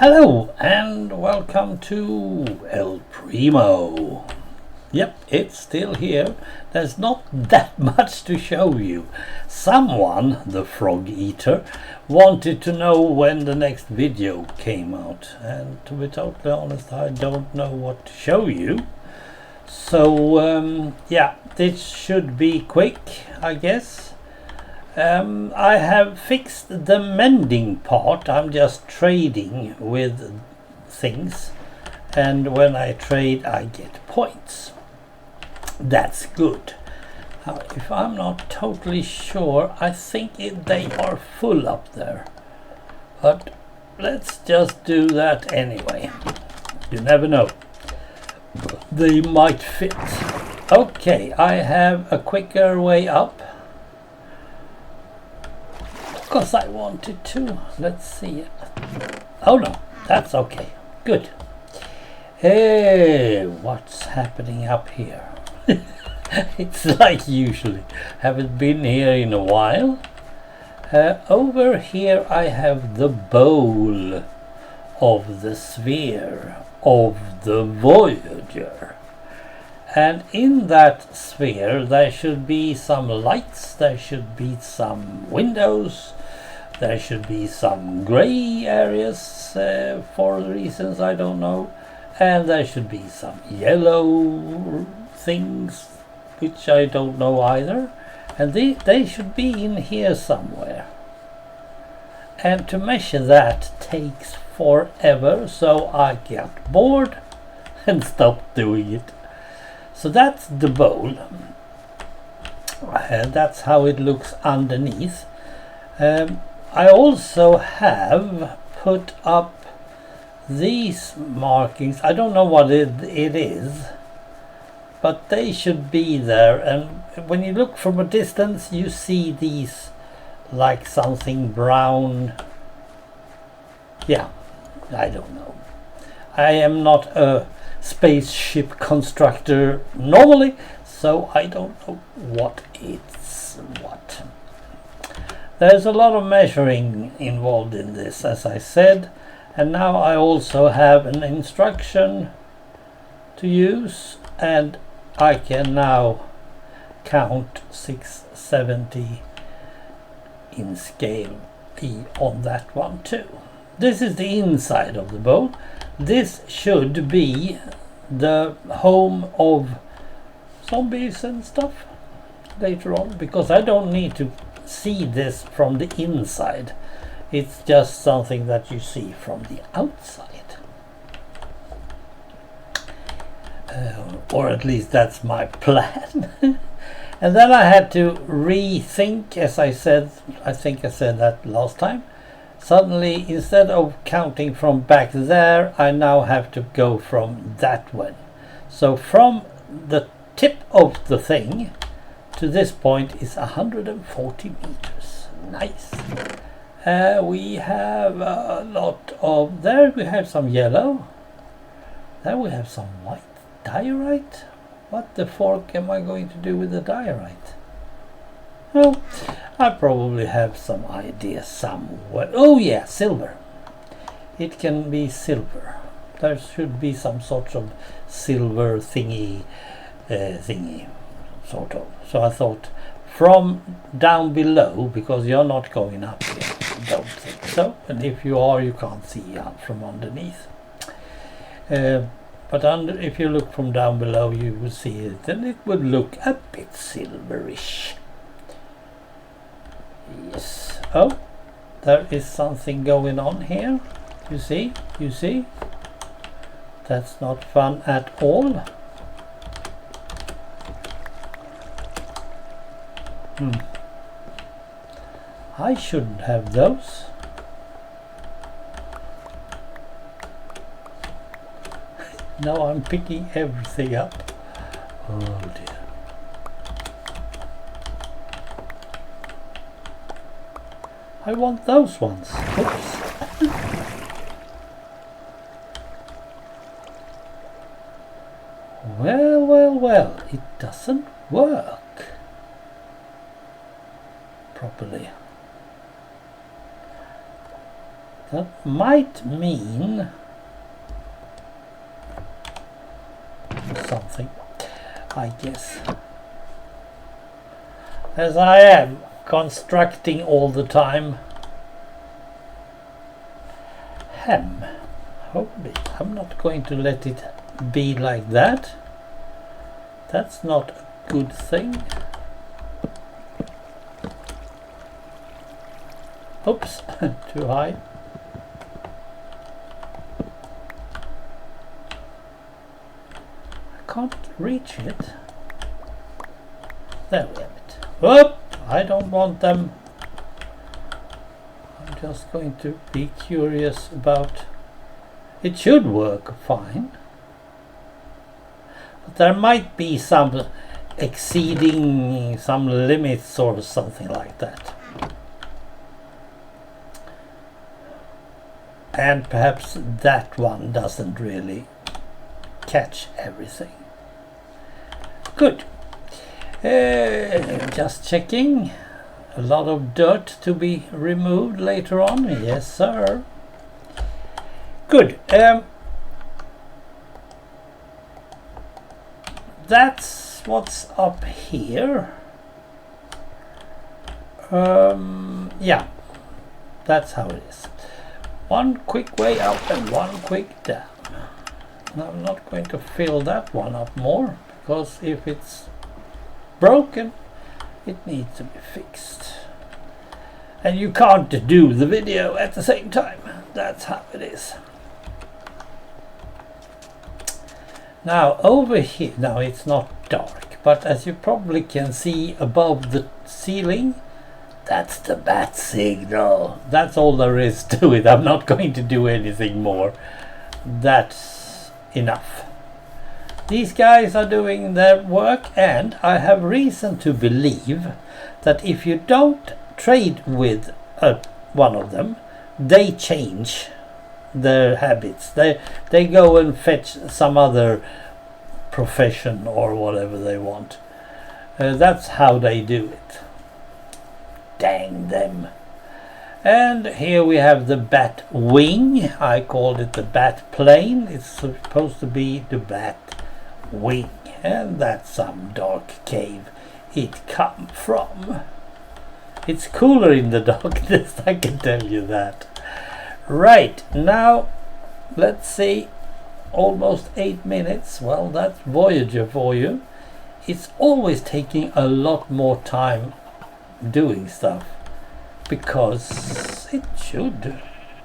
Hello and welcome to El Primo. Yep, it's still here. There's not that much to show you. Someone, the frog eater, wanted to know when the next video came out, and to be totally honest, I don't know what to show you. So yeah, this should be quick, I guess. I have fixed the mending part. I'm just trading with things, and when I trade I get points. That's good. Now, if I'm not totally sure, I think they are full up there, but let's just do that anyway. You never know, they might fit. Okay, I have a quicker way up because I wanted to. Let's see. Oh no, that's okay. Good. Hey, what's happening up here? It's like usually. Haven't been here in a while. Over here I have the bowl of the sphere of the Voyager. And in that sphere there should be some lights, there should be some windows, there should be some grey areas for reasons I don't know, and there should be some yellow things which I don't know either, and they should be in here somewhere. And to measure that takes forever, so I get bored and stopped doing it. So that's the bowl. That's how it looks underneath. I also have put up these markings. I don't know what it is, but they should be there, and when you look from a distance you see these like something brown. Yeah, I don't know. I am not a spaceship constructor normally, so I don't know what it's what. There's a lot of measuring involved in this, as I said, and now I also have an instruction to use, and I can now count 670 in scale E on that one too. This is the inside of the bowl. This should be the home of zombies and stuff later on, because I don't need to see this from the inside. It's just something that you see from the outside. Or at least that's my plan. And then I had to rethink, as I said, I think I said that last time. Suddenly, instead of counting from back there, I now have to go from that one. So from the tip of the thing to this point is 140 meters. Nice. We have a lot of, there we have some yellow. There we have some white. Diorite? What the fork am I going to do with the diorite? Oh, I probably have some idea somewhere. Oh yeah, silver. It can be silver. There should be some sort of silver thingy, sort of. So I thought from down below, because you're not going up here, don't think so. And if you are, you can't see out from underneath. But if you look from down below, you will see it, and it would look a bit silverish. Yes. Oh, there is something going on here. You see? You see? That's not fun at all. I shouldn't have those. Now I'm picking everything up. Oh dear. I want those ones. Oops. Well, it doesn't work properly. That might mean something, I guess. As I am constructing all the time. Hold it. I'm not going to let it be like that. That's not a good thing. Oops, too high. I can't reach it. There we have it. Whoop! I don't want them. I'm just going to be curious about. It should work fine. But there might be some exceeding some limits or something like that. And perhaps that one doesn't really catch everything. Good. Just checking. A lot of dirt to be removed later on. Yes, sir. Good. That's what's up here. Yeah, that's how it is. One quick way up and one quick down. Now, I'm not going to fill that one up more, because if it's broken, it needs to be fixed. And you can't do the video at the same time. That's how it is. Now over here, now it's not dark, but as you probably can see above the ceiling, that's the bat signal. That's all there is to it. I'm not going to do anything more. That's enough. These guys are doing their work, and I have reason to believe that if you don't trade with one of them, they change their habits. They go and fetch some other profession or whatever they want. That's how they do it. Dang them. And here we have the bat wing. I called it the bat plane. It's supposed to be the bat wing, and that's some dark cave it come from. It's cooler in the darkness, I can tell you that. Right, now let's see. Almost 8 minutes. Well, that's Voyager for you. It's always taking a lot more time doing stuff, because it should,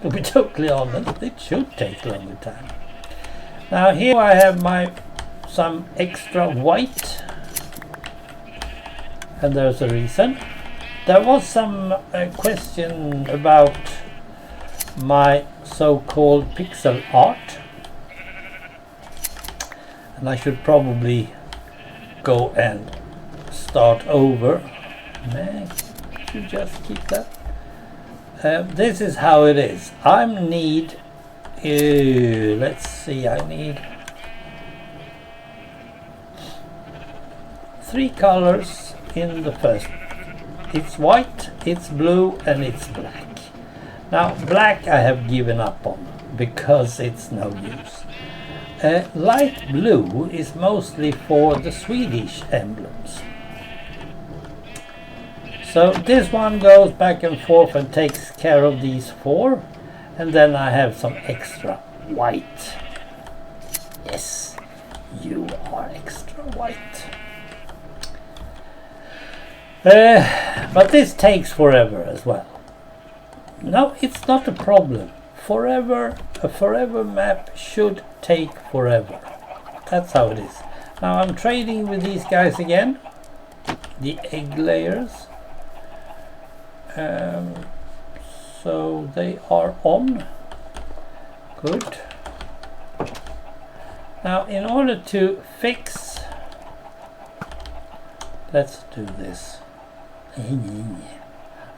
to be totally honest, it should take longer time. Now here I have some extra white, and there's a reason. There was some question about my so-called pixel art, and I should probably go and start over. Man, you just keep that. This is how it is. I need, let's see, I need 3 colors in the first. It's white, it's blue, and it's black. Now black I have given up on because it's no use. Light blue is mostly for the Swedish emblems. So this one goes back and forth and takes care of these 4, and then I have some extra white. Yes, you are extra white. But this takes forever as well. No, it's not a problem. A forever map should take forever. That's how it is. Now I'm trading with these guys again, the egg layers. So they are on. Good. Now in order to fix, let's do this.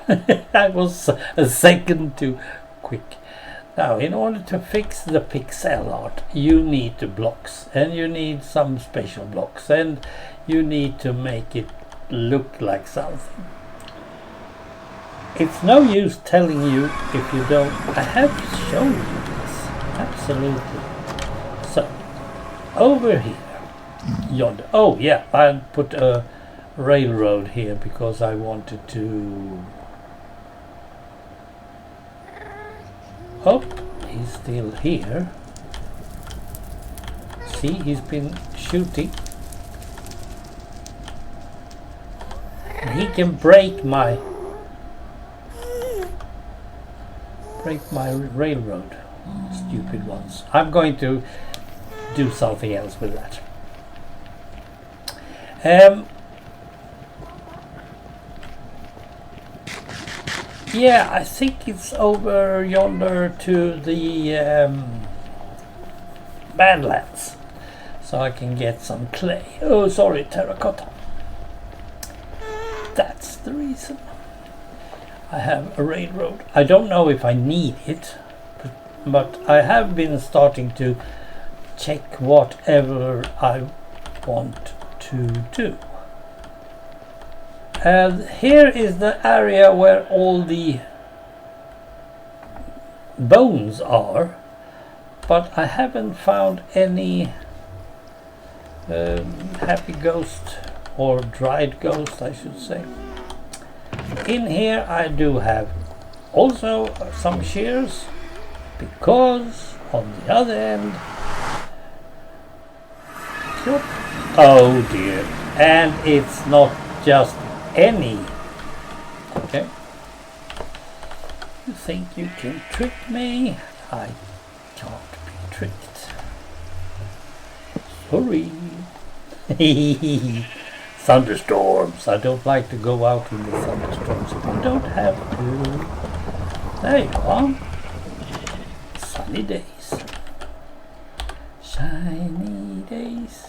That was a second too quick. Now in order to fix the pixel art, you need the blocks, and you need some special blocks, and you need to make it look like something. it's no use telling you if you don't. I have shown you this, absolutely. So, over here, yonder. Oh yeah, I put a railroad here because I wanted to. Oh, he's still here. See, he's been shooting. And he can break my railroad. Stupid ones. I'm going to do something else with that. Yeah, I think it's over yonder to the Badlands, so I can get some clay. Oh, sorry, terracotta. That's the reason. I have a railroad. I don't know if I need it, but I have been starting to check whatever I want to do. And here is the area where all the bones are, but I haven't found any happy ghost, or dried ghost I should say. In here I do have also some shears, because on the other end, oh dear, and it's not just any. Okay. You think you can trick me? I can't be tricked. Sorry. Thunderstorms. I don't like to go out in the thunderstorms if I don't have to. There you are. Sunny days. Shiny days.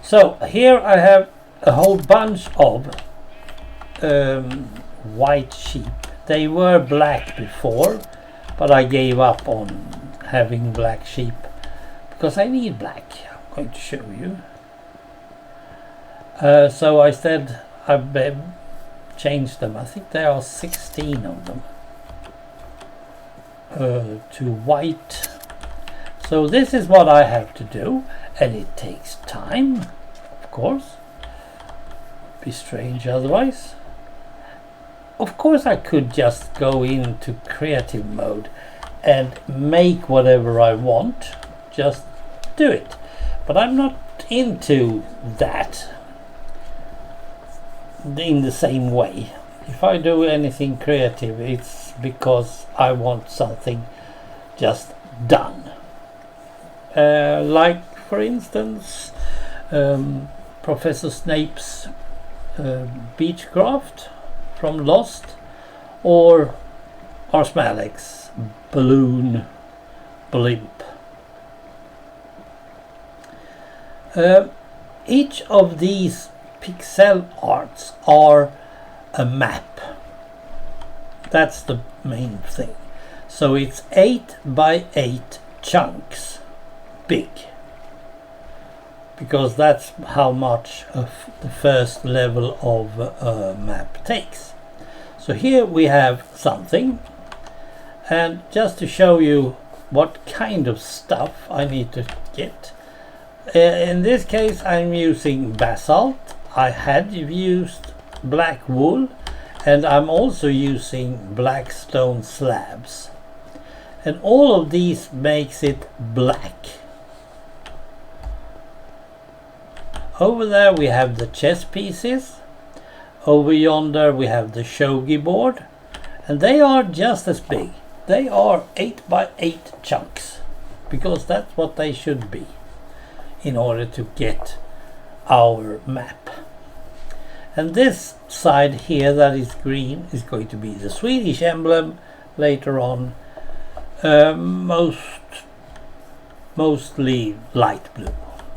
So here I have a whole bunch of white sheep. They were black before, but I gave up on having black sheep because I need black. I'm going to show you. So I said I've changed them. I think there are 16 of them to white. So this is what I have to do, and it takes time, of course. Be strange otherwise. Of course I could just go into creative mode and make whatever I want, just do it, but I'm not into that in the same way. If I do anything creative, it's because I want something just done, like for instance Professor Snape's Beechcraft from Lost, or Arsmalik's Balloon Blimp. Each of these pixel arts are a map. That's the main thing. So it's 8 by 8 chunks big, because that's how much of the first level of a map takes. So here we have something, and just to show you what kind of stuff I need to get, in this case I'm using basalt. I had used black wool, and I'm also using black stone slabs, and all of these makes it black. Over there we have the chess pieces. Over yonder we have the shogi board, and they are just as big. They are 8 by 8 chunks, because that's what they should be in order to get our map. And this side here that is green is going to be the Swedish emblem later on, mostly light blue,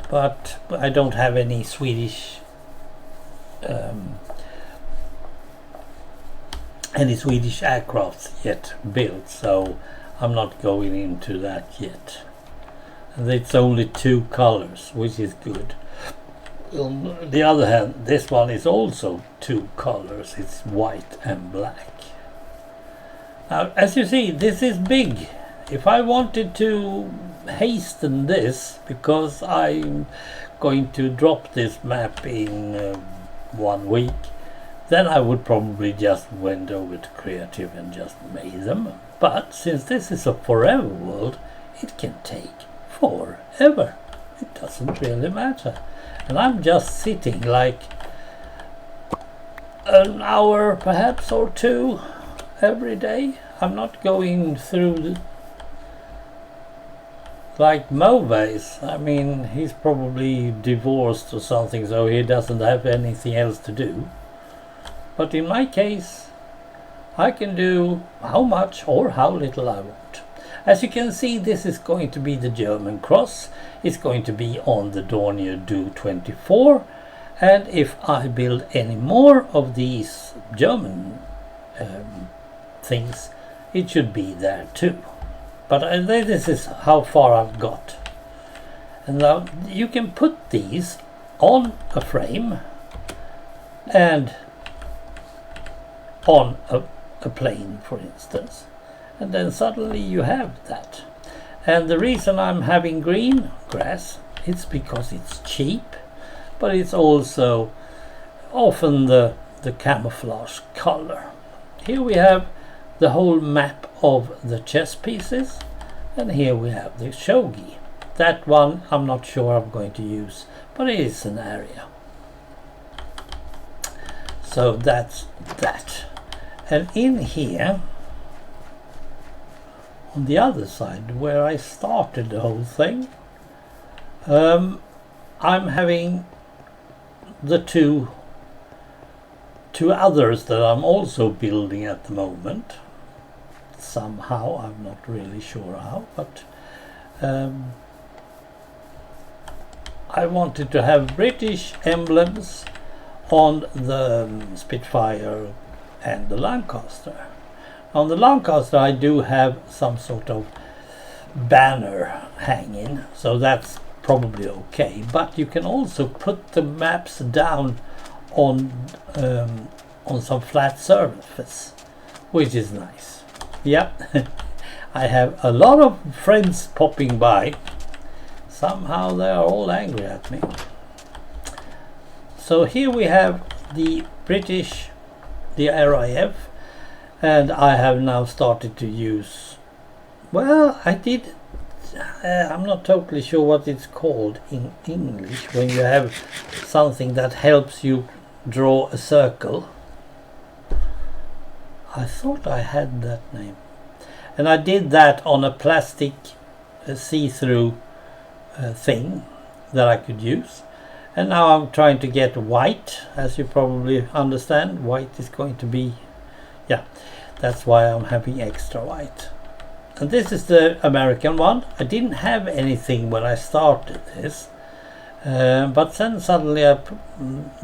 but I don't have any Swedish aircrafts yet built, so I'm not going into that yet. And it's only 2 colors, which is good. On the other hand, this one is also two colors. It's white and black. Now, as you see, this is big. If I wanted to hasten this, because I'm going to drop this map in 1 week, then I would probably just went over to creative and just made them. But since this is a forever world, it can take forever. It doesn't really matter. And I'm just sitting like an hour perhaps or two every day. I'm not going through like Mauvais. I mean, he's probably divorced or something, so he doesn't have anything else to do. But in my case, I can do how much or how little I want. As you can see, this is going to be the German cross. It's going to be on the Dornier Do 24. And if I build any more of these German things, it should be there too. But this is how far I've got. And now you can put these on a frame and on a plane, for instance. And then suddenly you have that. And the reason I'm having green grass, it's because it's cheap, but it's also often the camouflage color. Here we have the whole map of the chess pieces, and here we have the shogi. That one I'm not sure I'm going to use, but it is an area. So that's that. And in here, on the other side where I started the whole thing, I'm having the two others that I'm also building at the moment. Somehow, I'm not really sure how, but I wanted to have British emblems on the Spitfire and the Lancaster. On the Lancaster I do have some sort of banner hanging, so that's probably okay, but you can also put the maps down on some flat surface, which is nice. Yep. I have a lot of friends popping by. Somehow they are all angry at me. So here we have the British, the RAF, and I have now started to use, well, I'm not totally sure what it's called in English, when you have something that helps you draw a circle. I thought I had that name. And I did that on a plastic see-through thing that I could use. And now I'm trying to get white, as you probably understand. White is going to be, yeah, that's why I'm having extra white. And this is the American one. I didn't have anything when I started this. But then suddenly I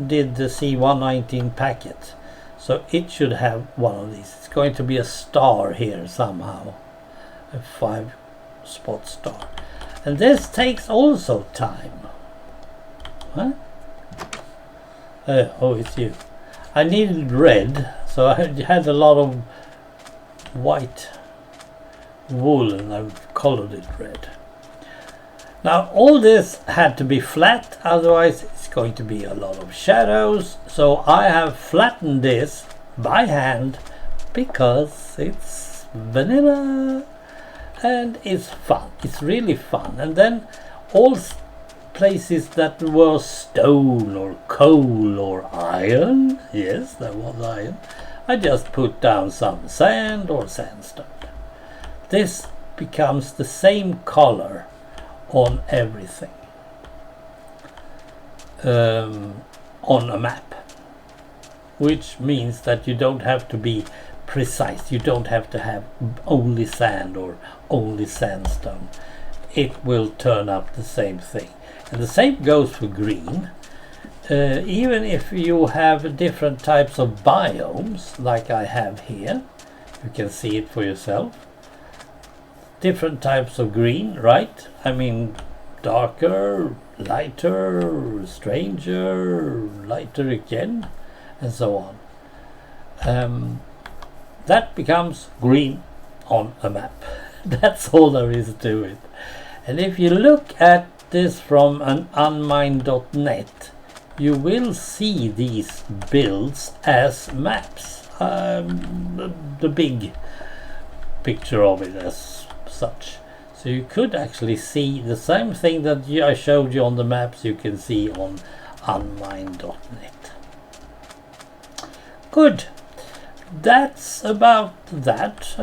did the C119 packet. So it should have one of these. It's going to be a star here somehow. A 5-spot star. And this takes also time. Huh? Oh, it's you. I needed red, so I had a lot of white wool and I've colored it red. Now all this had to be flat, otherwise it's going to be a lot of shadows. So I have flattened this by hand because it's vanilla and it's fun. It's really fun. And then all places that were stone or coal or iron, yes, there was iron, I just put down some sand or sandstone. This becomes the same color on everything on a map, which means that you don't have to be precise. You don't have to have only sand or only sandstone. It will turn up the same thing. And the same goes for green. Even if you have different types of biomes like I have here, you can see it for yourself. Different types of green, right? I mean, darker, lighter, stranger, lighter again, and so on. That becomes green on a map. That's all there is to it. And if you look at this from an unmined.net, you will see these builds as maps. The big picture of it as such. So you could actually see the same thing that I showed you on the maps, you can see on unmined.net. Good. That's about that.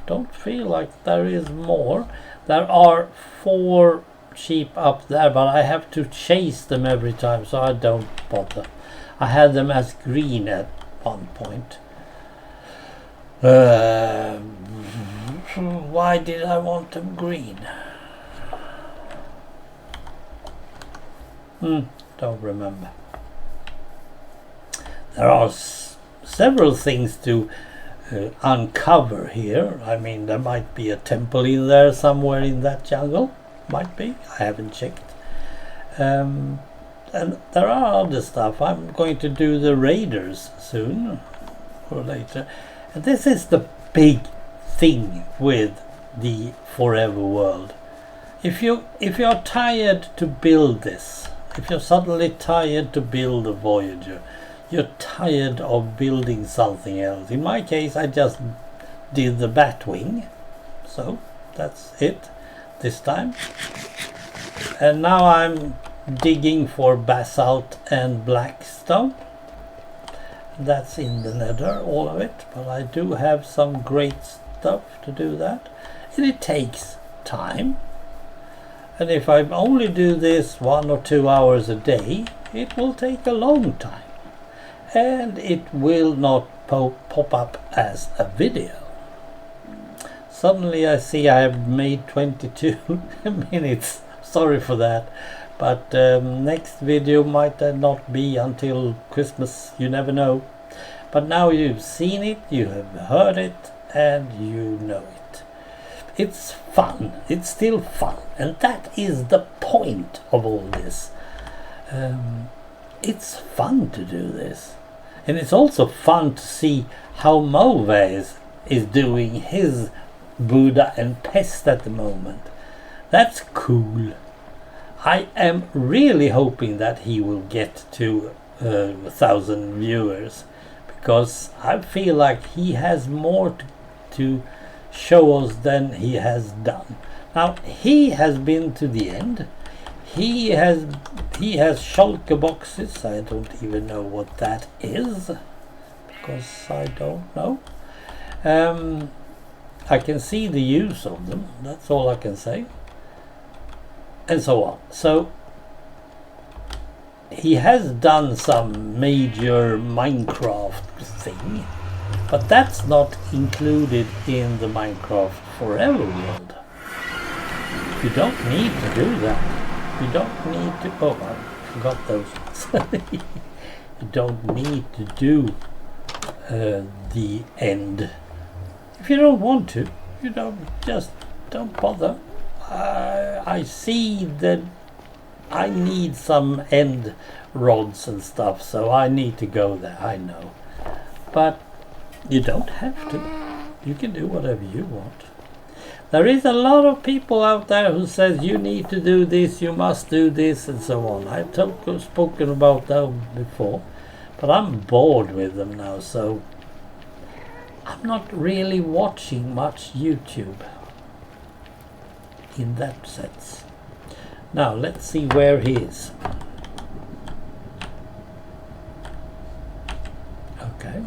Don't feel like there is more. There are 4 sheep up there, but I have to chase them every time, so I don't bother. I had them as green at one point. Why did I want them green? Don't remember. There are several things to uncover here. I mean, there might be a temple in there somewhere in that jungle. Might be. I haven't checked. And there are other stuff. I'm going to do the raiders soon or later. And this is the big thing with the Forever World. If you're tired to build this, if you're suddenly tired to build a Voyager, you're tired of building something else. In my case, I just did the Batwing, so that's it this time. And now I'm digging for basalt and blackstone. That's in the nether, all of it, but I do have some great stuff to do that, and it takes time. And if I only do this 1 or 2 hours a day, it will take a long time. And it will not pop up as a video. Suddenly I see I have made 22 minutes. Sorry for that. But next video might not be until Christmas. You never know. But now you've seen it, you have heard it, and you know it. It's fun. It's still fun. And that is the point of all this. It's fun to do this. And it's also fun to see how Mauvais is doing his Buddha and Pest at the moment. That's cool. I am really hoping that he will get to 1,000 viewers, because I feel like he has more to show us than he has done. Now, he has been to the end. He has shulker boxes. I don't even know what that is, because I don't know. I can see the use of them. That's all I can say. And so on. So he has done some major Minecraft thing, but that's not included in the Minecraft Forever World. You don't need to do that. You don't need to... Oh, I forgot those. You don't need to do the end. If you don't want to, you don't bother. I see that I need some end rods and stuff, so I need to go there, I know. But you don't have to. You can do whatever you want. There is a lot of people out there who says you need to do this, you must do this, and so on. I've spoken about them before, but I'm bored with them now, so I'm not really watching much YouTube in that sense. Now let's see where he is. Okay.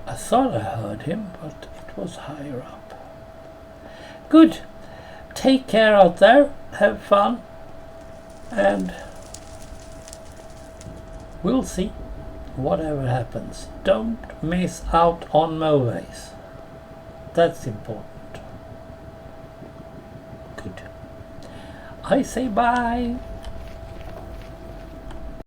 I thought I heard him, but it was higher up. Good. Take care out there. Have fun. And we'll see whatever happens. Don't miss out on Mauvais. That's important. Good. I say bye.